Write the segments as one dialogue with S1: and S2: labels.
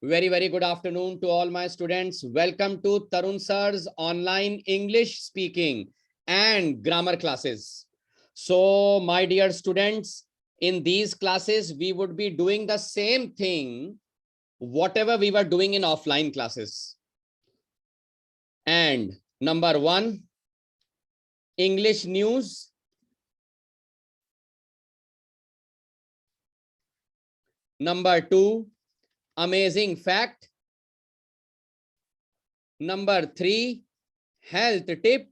S1: Very good afternoon to all my students. Welcome to Tarun Sir's online English speaking and grammar classes. So, my dear students, in these classes, we would be doing the same thing, whatever we were doing in offline classes. And number one, English news. Number two, amazing fact. Number three, health tip.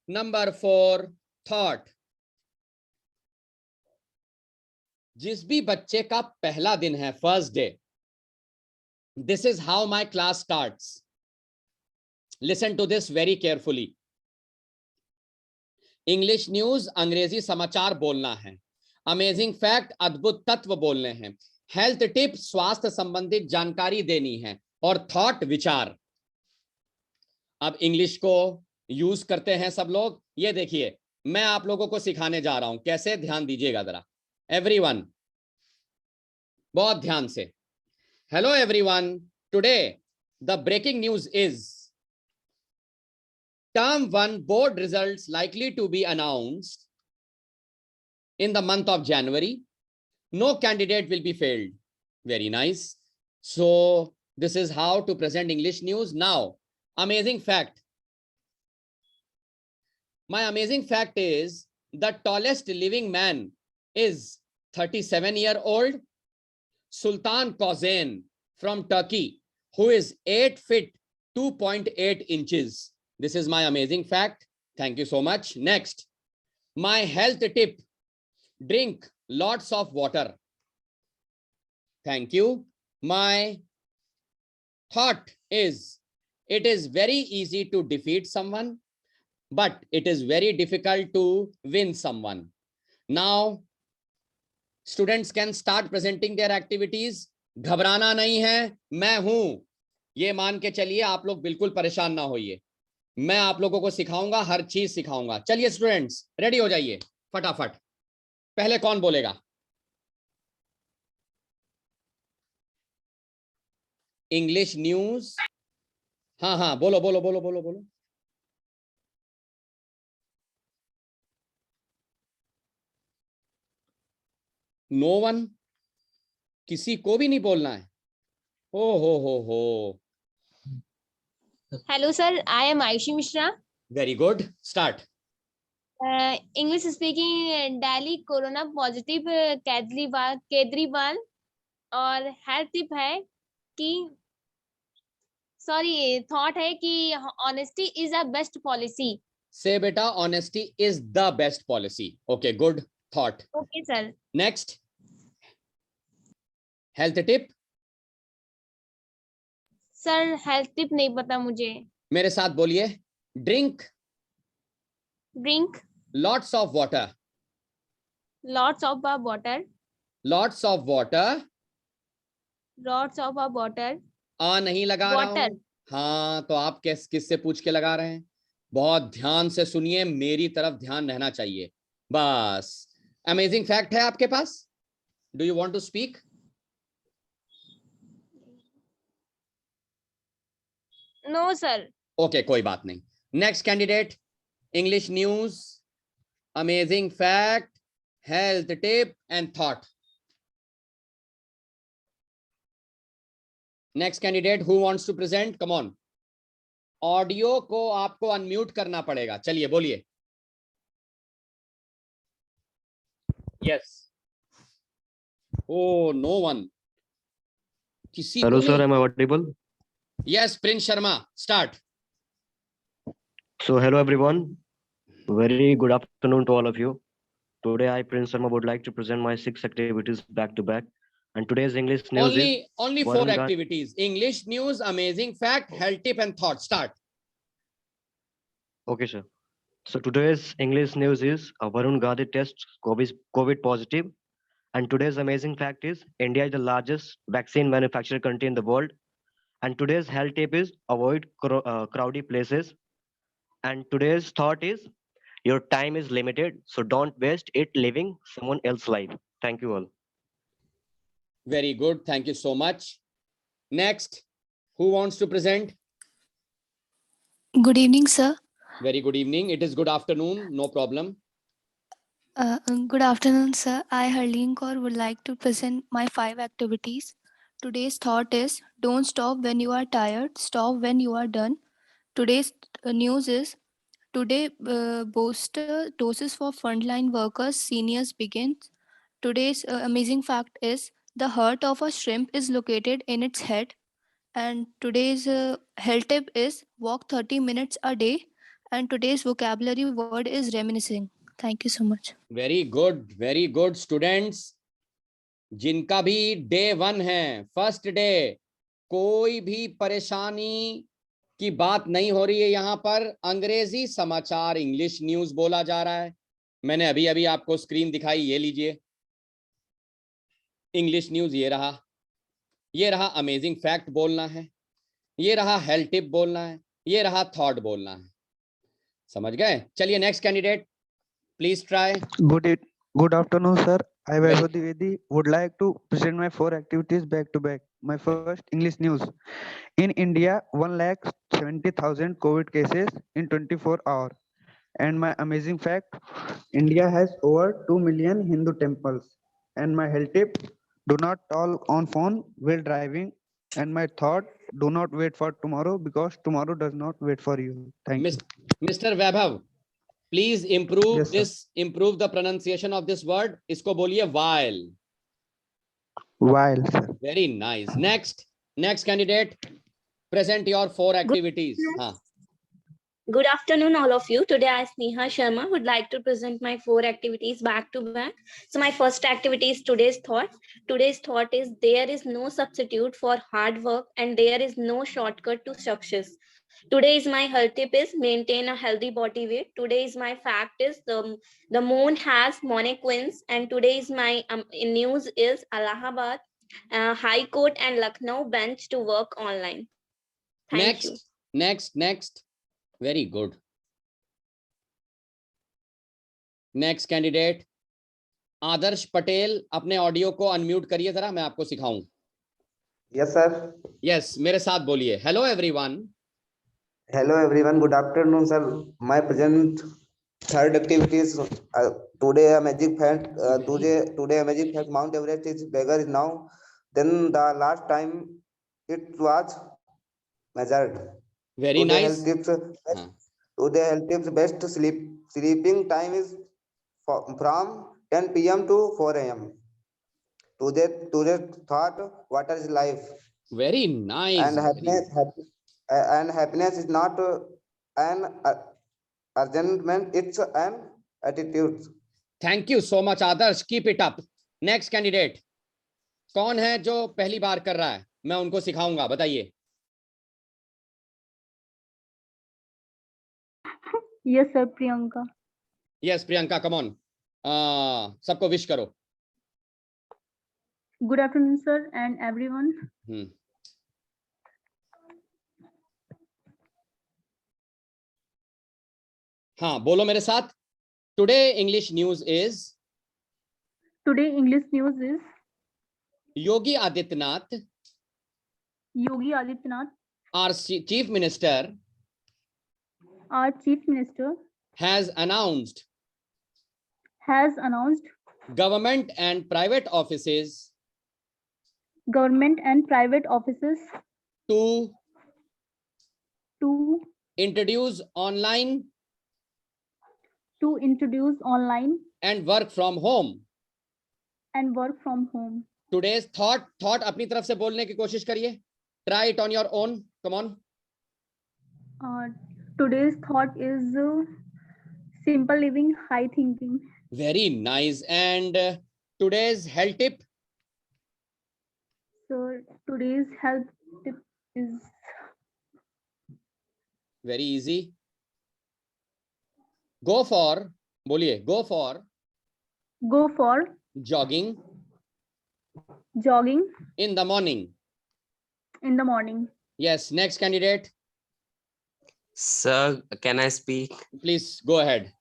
S1: Number four, thought. जिस भी बच्चे का पहला दिन है, first day, this is how my class starts. Listen to this very carefully. English news अंग्रेजी समाचार बोलना है. अमेजिंग फैक्ट अद्भुत तत्व बोलने हैं. हेल्थ टिप स्वास्थ्य संबंधित जानकारी देनी है. और थॉट विचार. अब इंग्लिश को यूज करते हैं सब लोग. ये देखिए, मैं आप लोगों को सिखाने जा रहा हूं कैसे. ध्यान दीजिएगा जरा एवरीवन, बहुत ध्यान से. Hello everyone, today the breaking news is term 1 board results likely to be announced in the month of January. No candidate will be failed. Very nice. So this is how to present English news. Now, amazing fact. My amazing fact is the tallest living man is 37-year-old Sultan Kozen from Turkey, who is 8 feet 2.8 inches. This is my amazing fact. Thank you so much. Next, my health tip: drink lots of water. Thank you. My thought is, it is very easy to defeat someone, but it is very difficult to win someone. Now, students can start presenting their activities. घबराना नहीं है, मैं हूं, ये मान के चलिए. आप लोग बिल्कुल परेशान ना होइए. मैं आप लोगों को सिखाऊंगा, हर चीज सिखाऊंगा. चलिए स्टूडेंट्स, रेडी हो जाइए फटाफट. पहले कौन बोलेगा? English news. हाँ, बोलो बोलो बोलो बोलो बोलो. नो वन, किसी को भी नहीं बोलना है. ओ हो.
S2: Hello sir, I am Ayushi Mishra.
S1: Very good. Start.
S2: English speaking. Delhi corona positive Kejriwal और हेल्थ टिप है कि थॉट है कि honesty is a best policy.
S1: Say beta, honesty is the best policy. Okay, good thought.
S2: Okay sir.
S1: Next, health tip.
S2: Sir health tip नहीं पता मुझे.
S1: मेरे साथ बोलिए. Drink lots of water.
S2: Lots of water.
S1: Lots of water.
S2: Lots of water.
S1: नहीं लगा रहा हूं. हाँ, तो आप किससे पूछ के लगा रहे हैं? बहुत ध्यान से सुनिए, मेरी तरफ ध्यान रहना चाहिए बस. अमेजिंग फैक्ट है आपके पास? Do you want to speak?
S2: No sir.
S1: Okay, कोई बात नहीं. Next candidate. English news, amazing fact, health tip and thought. Next candidate, who wants to present? Come on. Audio को आपको अनम्यूट करना पड़ेगा. चलिए बोलिए. यस. ओ, नो वन, किसी को.
S3: Hello sir, am I audible?
S1: Yes, Prince Sharma, start.
S3: So hello everyone, very good afternoon to all of you. Today I, Prince Sharma, would like to present my 6 activities back to back, and today's English news
S1: only 4 activities. English news, amazing fact, health tip and thought. Start.
S3: Okay sir. So today's English news is Varun Gandhi tests COVID positive, and today's amazing fact is India is the largest vaccine manufacturing country in the world, and today's health tip is avoid crowded places, and today's thought is your time is limited, so don't waste it living someone else's life. Thank you all.
S1: Very good. Thank you so much. Next, who wants to present?
S4: Good evening, sir.
S1: Very good evening. It is good afternoon. No problem.
S4: Good afternoon, sir. I, Harleen Kaur, would like to present my 5 activities. Today's thought is don't stop when you are tired, stop when you are done. Today's news is today booster doses for frontline workers, seniors begins. Today's amazing fact is the heart of a shrimp is located in its head. And today's health tip is walk 30 minutes a day. And today's vocabulary word is reminiscing. Thank you so much.
S1: Very good students. जिनका भी day 1 है, first day, कोई भी परेशानी की बात नहीं हो रही है। यहाँ पर अंग्रेजी समाचार, इंग्लिश न्यूज बोला जा रहा है। मैंने अभी अभी आपको स्क्रीन दिखाई, ये लीजिए इंग्लिश न्यूज, ये रहा अमेजिंग फैक्ट बोलना है, ये रहा हेल्थ टिप बोलना है, ये रहा थॉट बोलना है। समझ गए? चलिए next candidate please try.
S5: Good afternoon, sir. I, Vaibhav Dwivedi, would like to present my 4 activities back to back. My first, English news. In India, 1,70,000 COVID cases in 24 hours. And my amazing fact, India has over 2 million Hindu temples. And my health tip, do not talk on phone while driving. And my thought, do not wait for tomorrow because tomorrow does not wait for you. Thank you.
S1: Mr. Vaibhav, please improve
S5: Yes, sir.
S1: This, improve the pronunciation of this word. इसको बोलिए while.
S5: While, sir.
S1: Very nice. Next candidate present your 4 activities. हाँ,
S6: Good afternoon, all of you. Today, I, Sneha Sharma, would like to present my 4 activities back to back. So, my first activity is today's thought. Today's thought is there is no substitute for hard work and there is no shortcut to success. Today's my health tip is maintain a healthy body weight. Today's my fact is the moon has monoquins, and today's my news is Allahabad High Court and Lucknow bench to work online. Thank you.
S1: Next very good. Next candidate Adarsh Patel, अपने audio को unmute करिए जरा, मैं आपको सिखाऊं।
S7: Yes, sir.
S1: Yes, मेरे साथ बोलिए। Hello everyone.
S7: Hello, everyone. Good afternoon, sir. My present third activity is today a magic fact. Today a magic fact. Mount Everest is bigger now than the last time it was measured.
S1: Very
S7: Today
S1: nice.
S7: health tips. Today health tips. Best sleeping time is from 10 p.m. to 4 a.m. Today thought water is life.
S1: Very nice.
S7: And happiness is not an arrangement, it's an attitude.
S1: Thank you so much Adarsh, keep it up. Next candidate कौन है जो पहली बार कर रहा है? मैं उनको सिखाऊंगा, बताइए।
S8: Yes, sir, Priyanka.
S1: Yes Priyanka, come on, सबको विश करो।
S8: Good afternoon, sir, and everyone.
S1: हाँ, बोलो मेरे साथ। Today English news is
S8: Today, English news is
S1: Yogi Adityanath,
S8: Yogi Adityanath,
S1: our chief minister,
S8: our Chief Minister,
S1: has announced government and private offices
S8: government and private offices
S1: to
S8: to
S1: introduce online
S8: online
S1: and work from home. Today's thought अपनी तरफ से बोलने की कोशिश करिए। Try it on your own. Come on.
S8: Today's thought is simple living, high thinking.
S1: Very nice. And today's health tip?
S8: So today's health tip is
S1: very easy. Go for, बोलिए, go for jogging
S8: in the morning.
S1: Yes, next candidate.
S9: Sir, can I speak?
S1: Please go ahead.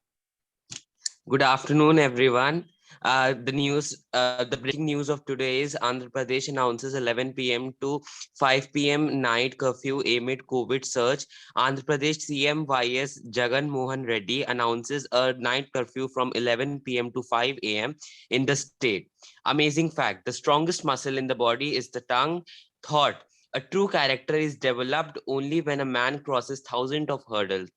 S9: Good afternoon, everyone. The breaking news of today is Andhra Pradesh announces 11 p.m. to 5 p.m. night curfew amid COVID surge. Andhra Pradesh CM YS Jagan Mohan Reddy announces a night curfew from 11 p.m. to 5 a.m. in the state. Amazing fact: the strongest muscle in the body is the tongue. Thought: a true character is developed only when a man crosses thousands of hurdles.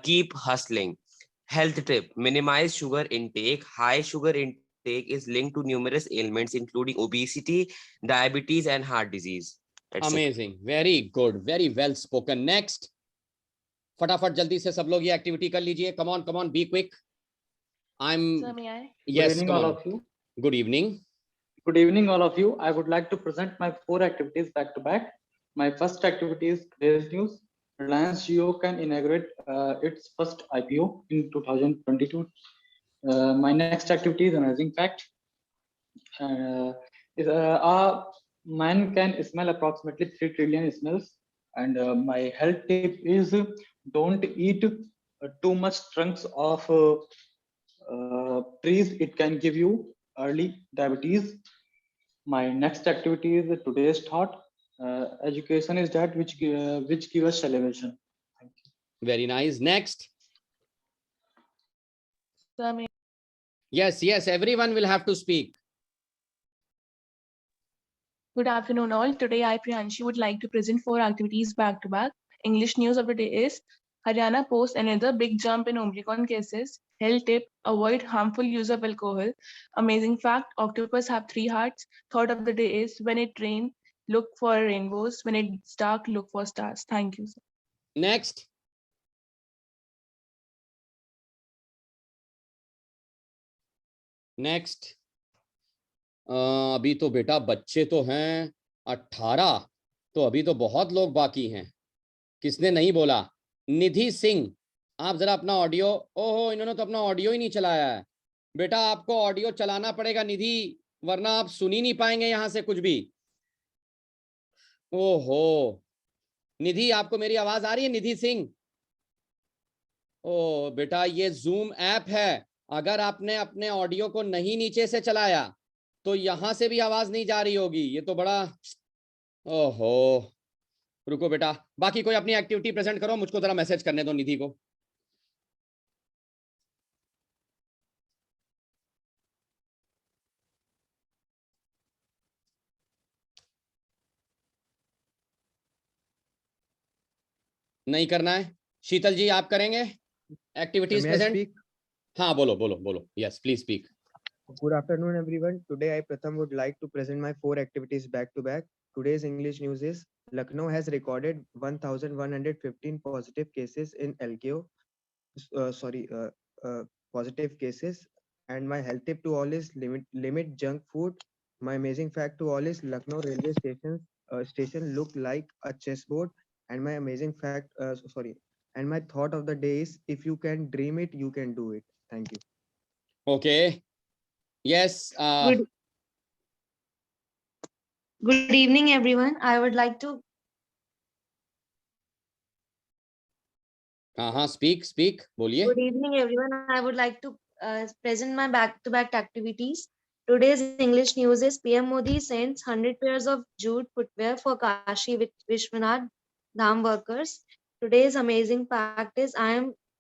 S9: Keep hustling. Health tip: minimize sugar intake. High sugar intake is linked to numerous ailments, including obesity, diabetes, and heart disease. That's it.
S1: Amazing, very good, very well spoken. Next, फटाफट जल्दी से सब लोग ये activity कर लीजिए. Come on, be quick.
S2: Sir, may I?
S1: Yes,
S10: Good evening,
S1: come
S10: all
S1: on.
S10: of you.
S1: Good evening.
S10: Good evening, all of you. I would like to present my 4 activities back to back. My first activity is today's news. Reliance Jio can inaugurate its first IPO in 2022. My next activity is amazing fact. A man can smell approximately 3 trillion smells. And my health tip is don't eat too much trunks of trees. It can give you early diabetes. My next activity is today's thought. Education is that which give us elevation. Thank you.
S1: Very nice. Next.
S2: Sir, may
S1: Yes, everyone will have to speak.
S11: Good afternoon, all. Today, I, Priyanshi, would like to present 4 activities back to back. English news of the day is Haryana posts another big jump in Omicron cases. Health tip: avoid harmful use of alcohol. Amazing fact: octopus have 3 hearts. Thought of the day is when it rains, look for rainbows. When it's dark, look for stars. Thank you, sir.
S1: Next. Next. अभी तो बेटा बच्चे तो हैं 18, तो अभी तो बहुत लोग बाकी हैं. किसने नहीं बोला? निधि सिंह, आप जरा अपना ऑडियो. ओहो, इन्होंने तो अपना ऑडियो ही नहीं चलाया है. बेटा आपको ऑडियो चलाना पड़ेगा निधि, वरना आप सुन ही नहीं पाएंगे यहां से कुछ भी. ओहो निधि, आपको मेरी आवाज आ रही है? निधि सिंह. ओ बेटा, ये जूम ऐप है. अगर आपने अपने ऑडियो को नहीं नीचे से चलाया तो यहां से भी आवाज नहीं जा रही होगी. ये तो बड़ा. ओहो, रुको बेटा, बाकी कोई अपनी एक्टिविटी प्रेजेंट करो. मुझको जरा मैसेज करने दो निधि को. नहीं करना है? शीतल जी आप करेंगे एक्टिविटीज प्रेजेंट? हाँ बोलो. Yes please speak.
S12: Good afternoon, everyone. Today, I Pratham would like to present my 4 activities back to back. Today's English news is Lucknow has recorded 1,115 positive cases in LKO. Positive cases. And my health tip to all is limit junk food. My amazing fact to all is Lucknow railway station look like a chessboard. And my amazing fact, and my thought of the day is if you can dream it, you can do it. Thank you.
S1: Okay. Yes.
S13: Good evening, everyone. I would like to.
S1: Speak. बोलिए.
S13: Good evening, everyone. I would like to present my back-to-back activities. Today's English news is PM Modi sends 100 pairs of jute footwear for Kashi Vishwanath Dham workers. Today's amazing fact is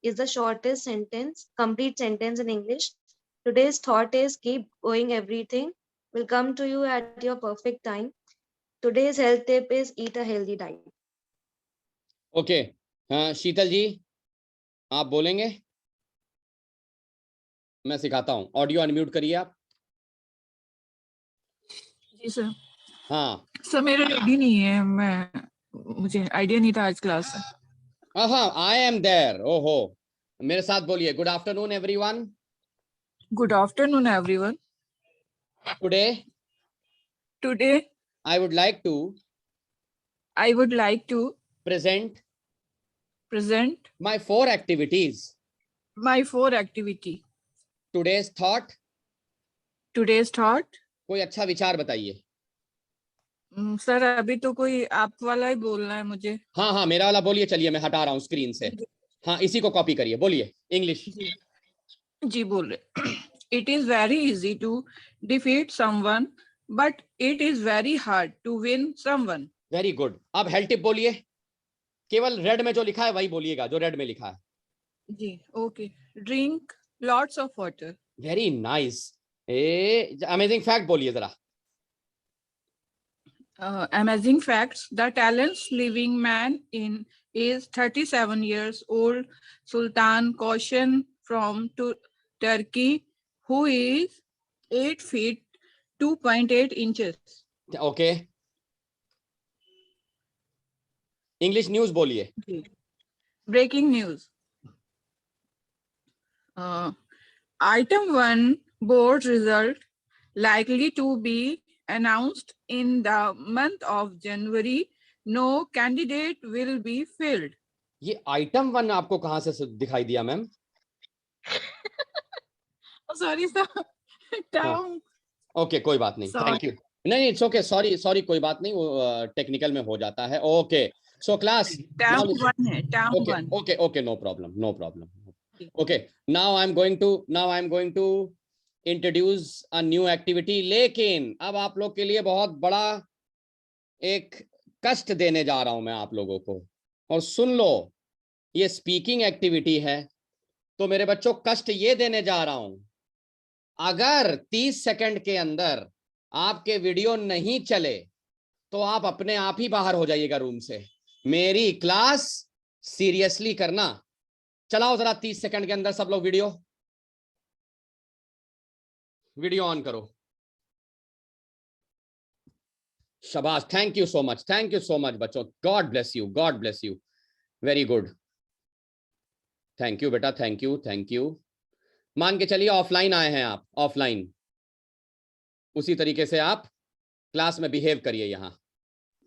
S13: is the shortest complete sentence in English. Today's thought is keep going, everything will come to you at your perfect time. Today's health tip is eat a healthy diet.
S1: Okay. हाँ शीतल जी आप बोलेंगे? मैं सिखाता हूँ. Audio unmute करिए आप.
S11: जी sir.
S1: हाँ
S11: sir मेरा रेडी नहीं है, मुझे आइडिया नहीं था आज क्लास.
S1: हाँ आई एम देयर. ओहो, मेरे साथ बोलिए. Good afternoon everyone.
S11: Good afternoon, everyone.
S1: Today, I would like to present my 4 activities. Today's thought. कोई अच्छा विचार बताइए.
S11: सर अभी तो कोई आप वाला ही बोलना है मुझे.
S1: हाँ मेरा वाला बोलिए. चलिए मैं हटा रहा हूँ स्क्रीन से. हाँ इसी को कॉपी करिए. बोलिए इंग्लिश.
S11: जी बोल रहे.
S14: It is very easy to defeat someone, but it is very hard to win someone.
S1: Very good. अब हेल्थ टिप बोलिए. केवल रेड में जो लिखा है वही बोलिएगा, जो रेड में लिखा है.
S14: जी, okay. Drink lots of water.
S1: Very nice. Amazing fact बोलिए जरा.
S14: Amazing facts. The tallest living man is 37 years old, Sultan Koshan from Turkey, who is 8 feet 2.8 inches.
S1: Okay. English news बोलिए.
S14: Breaking news. Item 1 board result likely to be announced in the month of January. No candidate will be filled.
S1: ये item 1 आपको कहां से दिखाई दिया ma'am?
S14: Sorry sir.
S1: Okay, कोई बात नहीं. Thank you. नहीं, इट्स ओके. सॉरी कोई बात नहीं, वो टेक्निकल में हो जाता है. ओके, सो क्लास
S14: term 1 है, term 1.
S1: okay, no problem. Okay, now I'm going to introduce a new activity. लेकिन अब आप लोग के लिए बहुत बड़ा एक कष्ट देने जा रहा हूं मैं आप लोगों को, और सुन लो, ये स्पीकिंग एक्टिविटी है. तो मेरे बच्चों, कष्ट ये देने जा रहा हूं, अगर 30 सेकंड के अंदर आपके वीडियो नहीं चले तो आप अपने आप ही बाहर हो जाइएगा रूम से. मेरी क्लास सीरियसली करना. चलाओ जरा 30 सेकंड के अंदर सब लोग वीडियो ऑन करो. शाबाश. थैंक यू सो मच बच्चों. God bless you. Very good. Thank you बेटा. Thank you. मान के चलिए ऑफलाइन आए हैं आप. ऑफलाइन उसी तरीके से आप क्लास में बिहेव करिए यहां.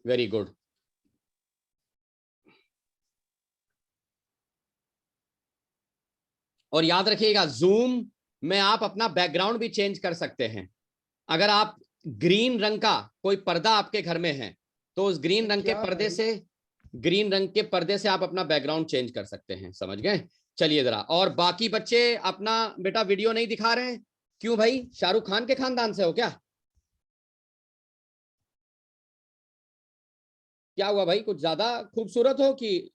S1: Very good. और याद रखिएगा, जूम में आप अपना बैकग्राउंड भी चेंज कर सकते हैं. अगर आप ग्रीन रंग का कोई पर्दा आपके घर में है तो उस ग्रीन रंग के पर्दे से आप अपना बैकग्राउंड चेंज कर सकते हैं. समझ गए? चलिए जरा. और बाकी बच्चे अपना बेटा वीडियो नहीं दिखा रहे हैं, क्यों भाई? शाहरुख खान के खानदान से हो क्या? क्या हुआ भाई? कुछ ज्यादा खूबसूरत हो कि?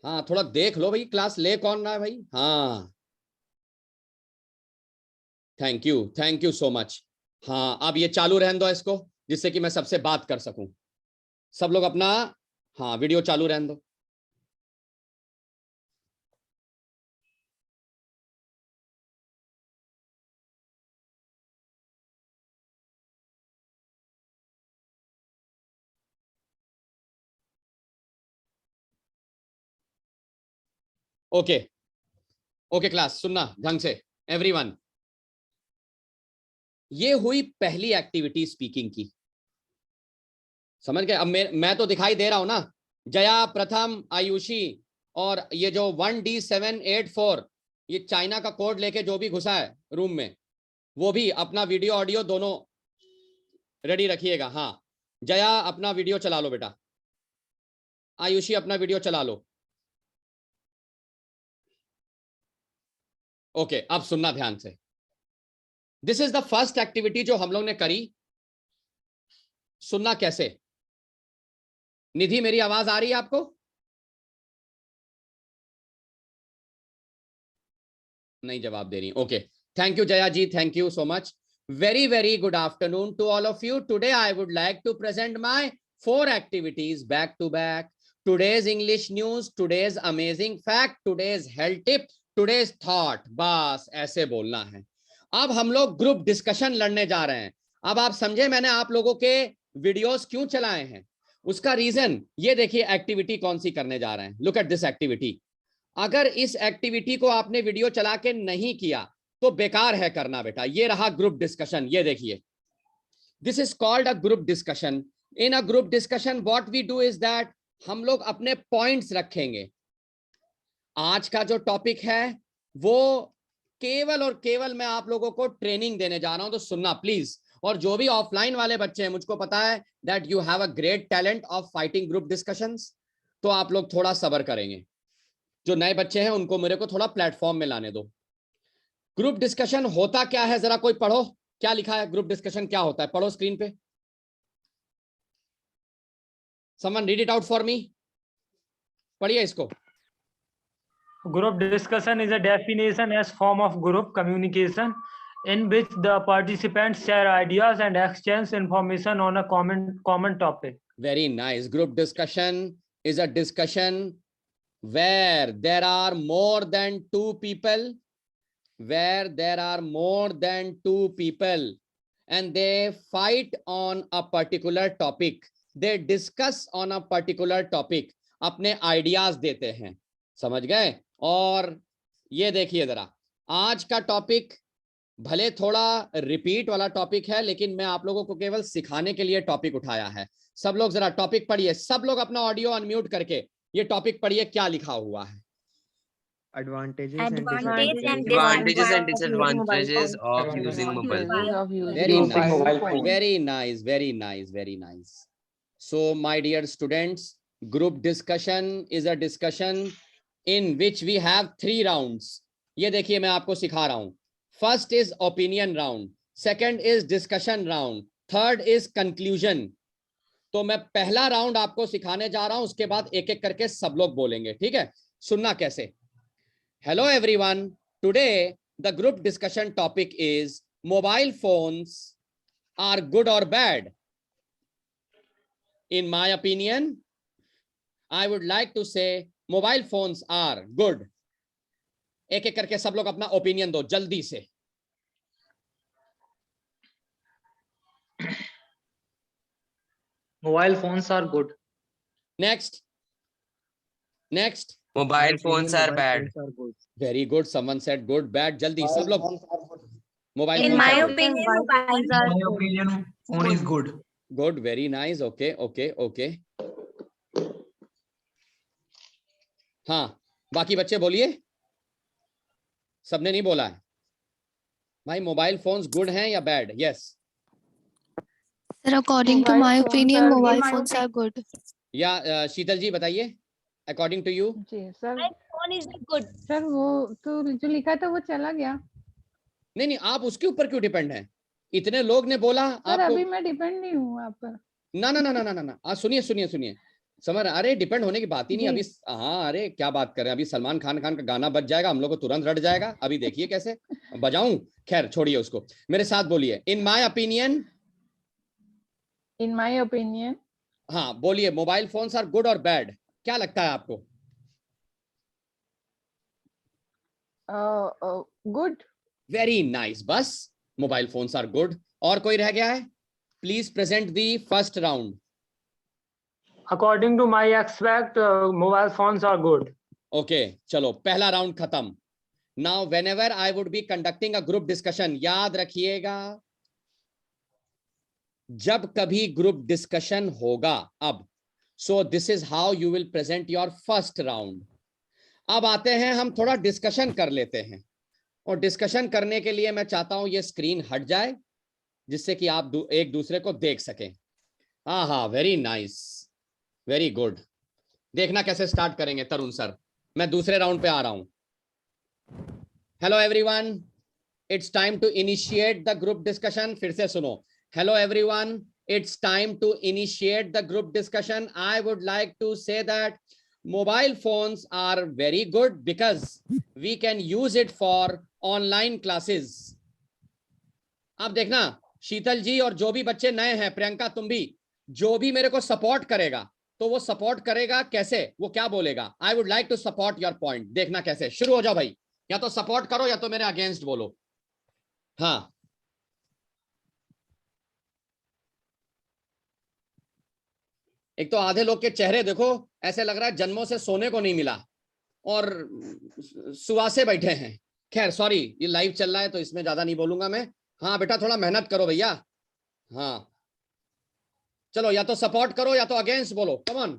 S1: हाँ, थोड़ा देख लो भाई, क्लास ले कौन रहा है भाई? हाँ, थैंक यू सो मच. हाँ, अब ये चालू रहने दो इसको, जिससे कि मैं सबसे बात कर सकूं. सब लोग अपना वीडियो चालू रहने दो. ओके क्लास, सुनना ढंग से एवरीवन. ये हुई पहली एक्टिविटी स्पीकिंग की. समझ गए? अब मैं तो दिखाई दे रहा हूं ना. जया, प्रथम, आयुषी, और ये जो 1D784 ये चाइना का कोड लेके जो भी घुसा है रूम में, वो भी अपना वीडियो ऑडियो दोनों रेडी रखिएगा. हाँ, जया अपना वीडियो चला लो बेटा. आयुषी अपना वीडियो चला लो. ओके, अब सुनना ध्यान से. This is the first activity जो हम लोग ने करी. सुनना कैसे? निधि, मेरी आवाज आ रही है आपको? नहीं जवाब दे रही. Okay, thank you Jaya ji. Thank you so much. very good afternoon to all of you. Today I would like to present my 4 activities back to back. Today's English news, today's amazing fact, today's health tip, today's thought. बस ऐसे बोलना है. अब हम लोग group discussion लड़ने जा रहे हैं. अब आप समझे मैंने आप लोगों के वीडियोस क्यों चलाए हैं? उसका रीजन ये देखिए, एक्टिविटी कौन सी करने जा रहे हैं. Look at this activity. अगर इस एक्टिविटी को आपने वीडियो चला के नहीं किया तो बेकार है करना बेटा. ये रहा ग्रुप डिस्कशन. ये देखिए, this is called a group discussion. In a group discussion what we do is that, हम लोग अपने पॉइंट्स रखेंगे. आज का जो टॉपिक है वो केवल और केवल मैं आप लोगों को ट्रेनिंग देने जा रहा हूं, तो सुनना प्लीज. और जो भी ऑफलाइन वाले बच्चे हैं, मुझको पता है that you have a great talent of fighting group discussions, तो आप लोग थोड़ा सब्र करेंगे. जो नए बच्चे हैं उनको मेरे को थोड़ा प्लेटफॉर्म में लाने दो. ग्रुप डिस्कशन होता क्या है, जरा कोई पढ़ो, क्या लिखा है, ग्रुप डिस्कशन क्या होता है, पढ़ो स्क्रीन पे। Someone read it out for me, पढ़िए इसको।
S15: Group discussion is a definition as form of group communication in which the participants share ideas and exchange information on a common topic.
S1: Very nice. Group discussion is a discussion where there are more than two people, and they fight on a particular topic. They discuss on a particular topic. अपने ideas देते हैं, समझ गए। और ये देखिए जरा, आज का टॉपिक भले थोड़ा रिपीट वाला टॉपिक है, लेकिन मैं आप लोगों को केवल सिखाने के लिए टॉपिक उठाया है। सब लोग जरा टॉपिक पढ़िए, सब लोग अपना ऑडियो अनम्यूट करके ये टॉपिक पढ़िए, क्या लिखा हुआ है।
S12: Advantages
S9: Advantages and disadvantages of using mobile phone.
S1: Very nice. So my dear students, group discussion is a discussion in which we have 3 rounds. ये देखिए मैं आपको सिखा रहा हूं। First is opinion round, second is discussion round, third is conclusion. तो मैं पहला राउंड आपको सिखाने जा रहा हूं, उसके बाद एक एक करके सब लोग बोलेंगे, ठीक है। सुनना कैसे। Hello everyone, today the group discussion topic is mobile phones are good or bad. In my opinion, I would like to say mobile phones are good. एक एक करके सब लोग अपना ओपिनियन दो जल्दी से।
S15: Mobile phones are good.
S1: Next.
S9: Mobile phones are bad.
S1: Very good. Someone said good, bad. Jaldi, sab log. Mobile
S6: In
S1: phones
S6: my
S1: are good.
S6: opinion,
S16: phone is good.
S1: Good, very nice. Okay. हाँ, बाकी बच्चे बोलिए। सबने नहीं बोला है भाई। Mobile phones good हैं या bad? Yes
S4: Sir, according to my opinion, mobile phones are good.
S1: या शीतल जी बताइए, अकॉर्डिंग टू यू।
S17: जी sir,
S2: phone is good.
S17: Sir वो तो जो लिखा था वो चला गया।
S1: नहीं, आप उसके ऊपर क्यों डिपेंड हैं? इतने लोग ने बोला
S17: सर,
S1: आपको।
S17: अभी मैं डिपेंड नहीं हूँ आप पर।
S1: ना, सुनिए समर, अरे डिपेंड होने की बात ही नहीं अभी। हाँ, अरे क्या बात कर रहे हैं, अभी सलमान खान का गाना बज जाएगा, हम लोग को तुरंत रट जाएगा। अभी देखिए कैसे बजाऊं। खैर छोड़िए उसको, मेरे साथ बोलिए। In my opinion. हाँ बोलिए, मोबाइल फोन्स आर गुड और बैड, क्या लगता है आपको?
S17: गुड।
S1: वेरी नाइस, बस मोबाइल फोन्स आर गुड। और कोई रह गया है? Please present the first round.
S15: According to my aspect, mobile phones are good.
S1: Okay, चलो पहला राउंड खत्म। Now whenever I would be conducting a group discussion, याद रखिएगा जब कभी ग्रुप डिस्कशन होगा अब, so this is how you will present your first round. अब आते हैं, हम थोड़ा डिस्कशन कर लेते हैं, और डिस्कशन करने के लिए मैं चाहता हूं ये स्क्रीन हट जाए, जिससे कि आप एक दूसरे को देख सकें। हाँ, वेरी नाइस, वेरी गुड। देखना कैसे स्टार्ट करेंगे तरुण सर। मैं दूसरे राउंड पे आ रहा हूं। Hello everyone, it's time to initiate the group discussion. फिर से सुनो। Hello everyone, it's time to initiate the group discussion. I would like to say that mobile phones are very good because we can use it for online classes. अब देखना शीतल जी और जो भी बच्चे नए हैं, प्रियंका तुम भी, जो भी मेरे को सपोर्ट करेगा तो वो सपोर्ट करेगा कैसे, वो क्या बोलेगा? I would like to support your point. देखना कैसे। शुरू हो जाओ भाई, या तो सपोर्ट करो या तो मेरे अगेंस्ट बोलो। हाँ, एक तो आधे लोग के चेहरे देखो, ऐसे लग रहा है जन्मों से सोने को नहीं मिला और सुवासे बैठे हैं। खैर सॉरी, ये लाइव चल रहा है तो इसमें ज्यादा नहीं बोलूंगा मैं। हाँ बेटा, थोड़ा मेहनत करो भैया। हाँ चलो, या तो सपोर्ट करो या तो अगेंस्ट बोलो। Come on.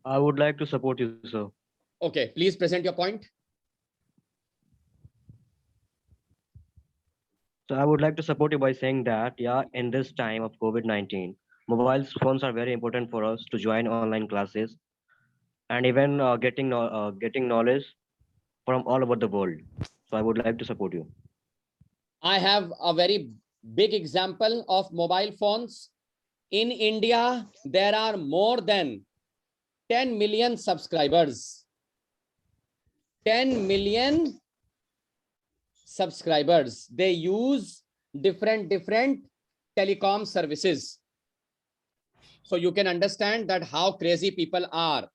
S3: I would like to support you, sir.
S1: Okay, please present your point.
S3: So I would like to support you by saying that, yeah, in this time of COVID-19, mobile phones are very important for us to join online classes and even getting knowledge from all over the world. So I would like to support you.
S1: I have a very big example of mobile phones. In India, there are more than 10 million subscribers. 10 million subscribers. They use different telecom services. So you can understand that how crazy people are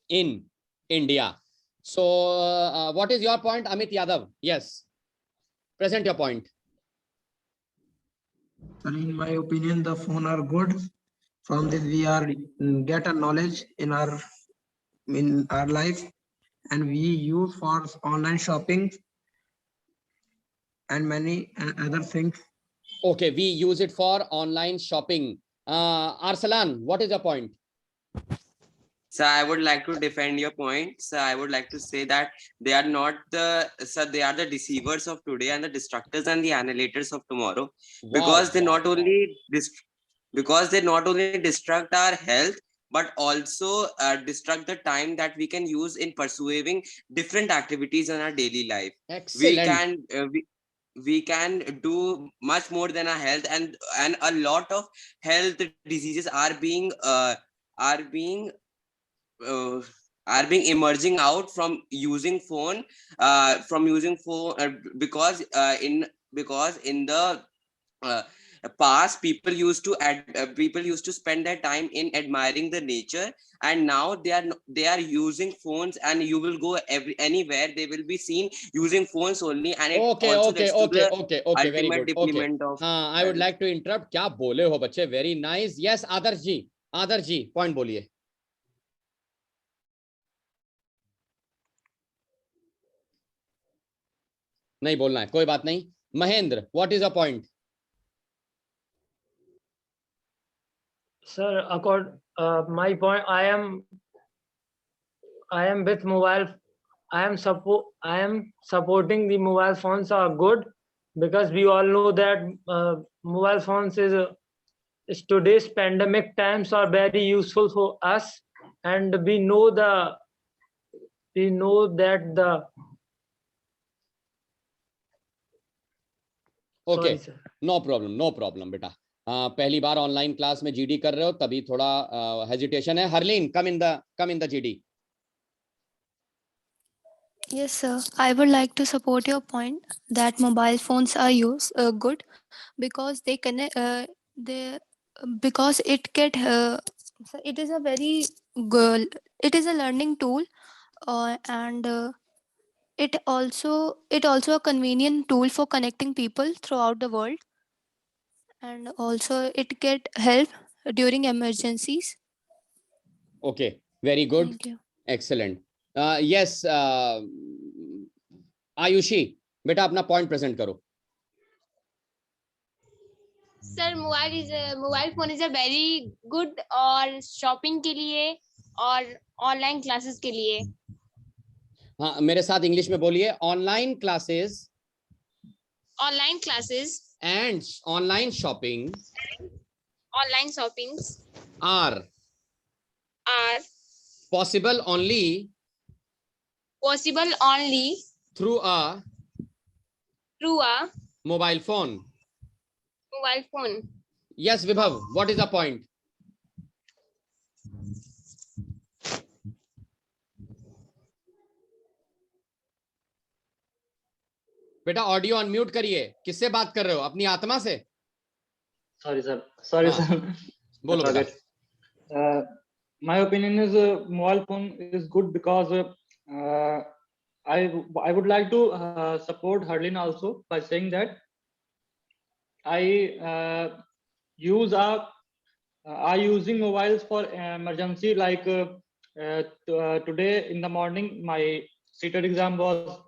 S1: in India. So what is your point, Amit Yadav? Yes, present your point.
S16: In my opinion, the phone are good. From this, we are get a knowledge in our life, and we use for online shopping and many other things.
S1: Okay, we use it for online shopping. Arsalan, what is your point?
S9: So I would like to defend your point. So I would like to say that they are not the, so they are the deceivers of today and the destructors and the annihilators of tomorrow. Because they not only destruct our health, but also destruct the time that we can use in pursuing different activities in our daily life.
S1: Excellent.
S9: We can do much more than our health, and a lot of health diseases are being emerging out from using phone because in the past people used to spend their time in admiring the nature, and now they are using phones, and you will go anywhere they will be seen using phones only, and it also leads to the
S1: very
S9: ultimate
S1: good.
S9: deployment of
S1: I would like to interrupt. क्या बोले हो बच्चे? Very nice. Yes, आदर्श जी point बोलिए. नहीं बोलना है, कोई बात नहीं. Mahendra, what is your point?
S15: Sir, my point, I am with mobile. I am supporting the mobile phones are good, because we all know that mobile phones is today's pandemic times are very useful for us, and we know that the
S1: Okay,
S15: sorry, sir.
S1: no problem बेटा. पहली बार online class में GD कर रहे हो, तभी थोड़ा hesitation है. Harleen, come in the GD.
S4: Yes, sir. I would like to support your point that mobile phones are good because they connect. Because it is a very good. It is a learning tool, and it also a convenient tool for connecting people throughout the world, and also it get help during emergencies.
S1: Okay, very good.
S4: Thank you.
S1: Excellent. Yes, Ayushi, बेटा अपना point present करो.
S2: Sir mobile phone is a very good और shopping के लिए और online classes के लिए.
S1: हाँ, मेरे साथ इंग्लिश में बोलिए. Online classes and online shopping are possible only through a mobile phone. Yes, Vibhav, what is the point? बेटा ऑडियो अनम्यूट करिए. किससे बात कर रहे हो? अपनी आत्मा से?
S10: Sorry, sir.
S1: बोलो बेटा.
S10: My opinion is mobile phone is good because I would like to support Harleen also by saying that I using mobiles for emergency, like today in the morning my CTET exam was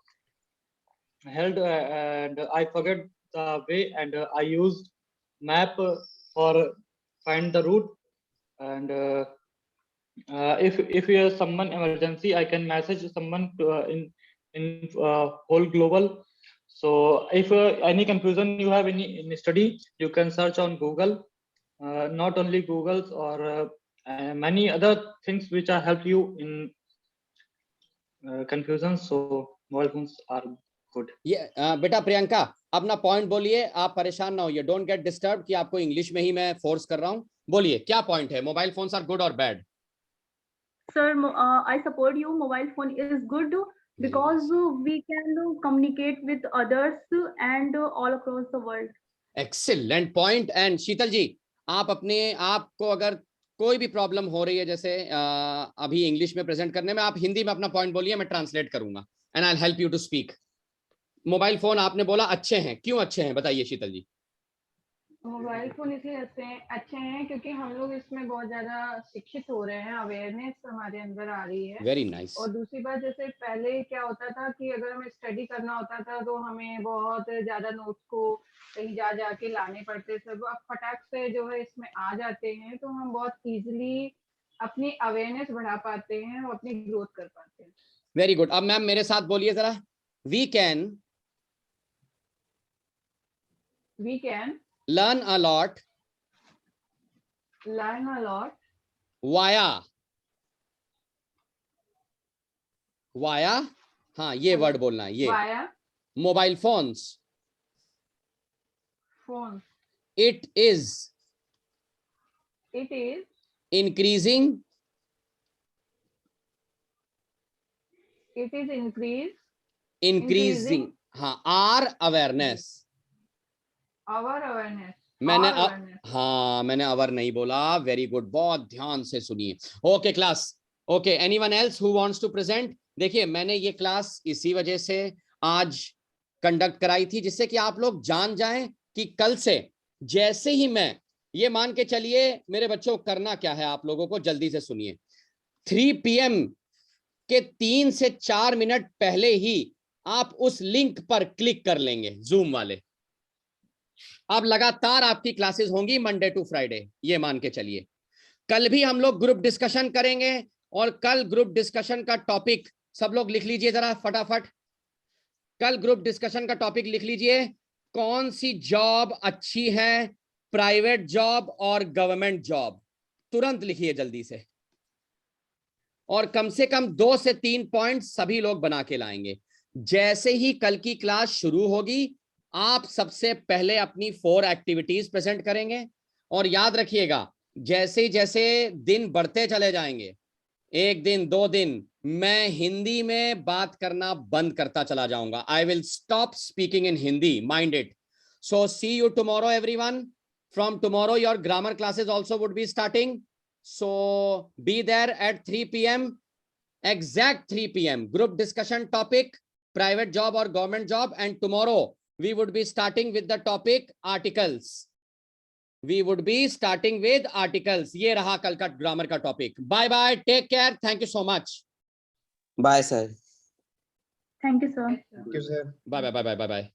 S10: held and I forget the way, and I used map for find the route, and if you have someone emergency, I can message someone to, in whole global. So if any confusion you have in study, you can search on Google, not only Google's or many other things which are help you in confusion, so mobile phones are good.
S1: ये बेटा प्रियंका अपना point बोलिए, आप परेशान ना होइए, don't get disturb कि आपको इंग्लिश में ही मैं फोर्स कर रहा हूँ। बोलिए क्या पॉइंट है, मोबाइल फोन्स आर गुड और bad?
S8: Sir, I support you. Mobile phone is good because we can communicate with others and all across the world.
S1: Excellent point. And Sheetal ji, आप अपने आप को अगर कोई भी प्रॉब्लम हो रही है जैसे अभी इंग्लिश में प्रेजेंट करने में, आप हिंदी में अपना पॉइंट बोलिए, मैं ट्रांसलेट करूंगा and I will help you to speak. Mobile phone आपने बोला अच्छे हैं, क्यों अच्छे हैं बताइए शीतल जी।
S17: मोबाइल फोन इसलिए अच्छे हैं क्योंकि हम लोग इसमें बहुत ज्यादा शिक्षित हो रहे हैं, अवेयरनेस हमारे अंदर आ रही है।
S1: Very nice.
S17: और दूसरी बात, जैसे पहले क्या होता था कि अगर हमें स्टडी करना होता था तो हमें बहुत ज्यादा नोट्स को कहीं जा जाके लाने पड़ते थे। अब फटाक से जो है इसमें आ जाते हैं तो हम बहुत इजीली अपनी अवेयरनेस बढ़ा पाते हैं और अपनी ग्रोथ कर पाते हैं।
S1: Very good. अब मैम मेरे साथ बोलिए जरा, we can learn a lot via हाँ ये वर्ड बोलना है, ये mobile phones. it is increasing हाँ our awareness। मैंने हाँ मैंने अवर नहीं बोला। वेरी गुड, बहुत ध्यान से सुनिए। Okay class, okay anyone else who wants to present? देखिए मैंने ये क्लास इसी वजह से आज कंडक्ट कराई थी जिससे कि आप लोग जान जाएं कि कल से जैसे ही मैं ये मान के चलिए मेरे बच्चों करना क्या है, आप लोगों को जल्दी से सुनिए। 3 PM के 3 से 4 मिनट पहले ही आप उस लिंक पर क्लिक कर लेंगे, जूम वाले। अब लगातार आपकी क्लासेस होंगी मंडे टू फ्राइडे, ये मान के चलिए। कल भी हम लोग ग्रुप डिस्कशन करेंगे और कल ग्रुप डिस्कशन का टॉपिक सब लोग लिख लीजिए जरा फटाफट। कल ग्रुप डिस्कशन का टॉपिक लिख लीजिए, कौन सी जॉब अच्छी है, प्राइवेट जॉब और गवर्नमेंट जॉब। तुरंत लिखिए जल्दी से, और कम से कम 2 से 3 पॉइंट सभी लोग बना के लाएंगे। जैसे ही कल की क्लास शुरू होगी आप सबसे पहले अपनी 4 एक्टिविटीज प्रेजेंट करेंगे। और याद रखिएगा जैसे जैसे दिन बढ़ते चले जाएंगे, 1 दिन 2 दिन, मैं हिंदी में बात करना बंद करता चला जाऊंगा। I will stop speaking in Hindi, mind it. So see you tomorrow everyone. From tomorrow your grammar classes also would be starting, so be there at 3 PM, exact 3 PM। Group discussion topic private job और government job, and tomorrow we would be starting with the topic articles। we would be starting with articles। ये रहा कल का grammar का topic. Bye bye, take care, thank you so much.
S9: Bye sir.
S8: Thank you, sir.
S16: Thank you, sir.
S1: Bye bye bye bye bye.